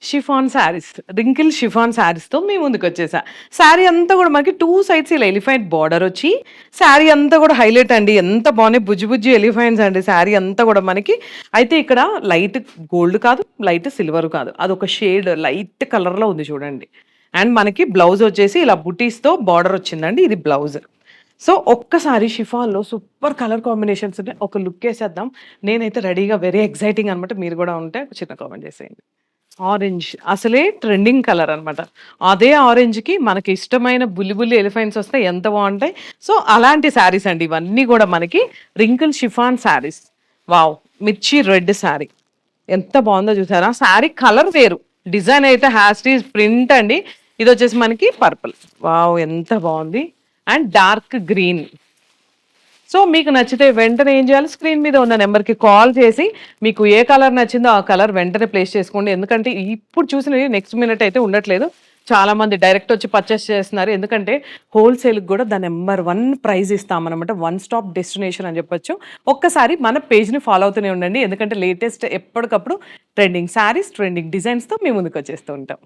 Chiffon saris, wrinkle chiffon శారీస్‌తో మీ ముందుకొచ్చేసా. శారీ అంతా గూడా మనకి 2 సైడ్స్ ఇలా ఎలిఫెంట్ బోర్డరొచ్చి, శారీ అంతా గూడా హైలైట్ అండి. ఎంత బాగున్నాయి బుజ్జి బుజ్జి ఎలిఫెంట్స్ అండి శారీ అంతా గూడా మనకి. అయితే ఇక్కడ లైట్ గోల్డ్ కాదు, లైట్ సిల్వర్ కాదు. అదొక షేడ్ లైట్ కలర్‌లో ఉంది చూడండి. అండ్ మనకి బ్లౌజ్ వచ్చేసి ఇలా బుటీస్‌తో బార్డర్ వచ్చిందండి. ఇది బ్లౌజ్. సో, ఒక్కసారి షిఫాన్‌లో సూపర్ కలర్ కాంబినేషన్స్ ఉన్నాయి. ఒక లుక్కేసేద్దాం. నేనైతే రెడీగా వెరీ ఎక్సైటింగ్ అనమాట. మీరు గూడా ఉంటే ఒక చిన్న కామెంట్ చేసేయండి. ఆరెంజ్ అసలే ట్రెండింగ్ కలర్ అనమాట. అదే ఆరెంజ్‌కి మనకి ఇష్టమైన బుల్లి బుల్లి ఎలిఫెంట్స్ వస్తే ఎంత బావుంటాయి. సో, అలాంటి శారీస్ అండి ఇవన్నీ గూడా మనకి రింకిల్ షిఫాన్ శారీస్. వావ్! మిర్చి రెడ్ శారీ. ఎంత బావుందో చూసారా? శారీ కలర్ వేరు. డిజైన్ అయితే హ్యాస్ టీజ్ ప్రింట్ అండి. ఇదొచ్చేసి మనకి పర్పుల్. వావ్! ఎంత బావుంది. And dark green. సో, మీకు నచ్చితే వెంటనే ఏం చేయాలి? స్క్రీన్ మీద ఉన్న నంబర్‌కి కాల్ చేసి, మీకు ఏ కలర్ నచ్చిందో ఆ కలర్ వెంటనే ప్లేస్ చేసుకోండి. ఎందుకంటే, ఇప్పుడు చూసినవి నెక్స్ట్ మినిట్ అయితే ఉండట్లేదు. చాలామంది డైరెక్ట్ వచ్చి పర్చేస్ చేస్తున్నారు. ఎందుకంటే, హోల్‌సేల్‌కి గూడా ద నంబర్ 1 ప్రైజ్ ఇస్తామనమాట. వన్ స్టాప్ డెస్టినేషన్ అని చెప్పొచ్చు. ఒక్కసారి మన పేజ్‌ని ఫాలో అవుతూనే ఉండండి. ఎందుకంటే, లేటెస్ట్ ఎప్పటికప్పుడు ట్రెండింగ్ శారీస్, ట్రెండింగ్ డిజైన్స్‌తో మీ ముందుకొచ్చేస్తూ ఉంటాం.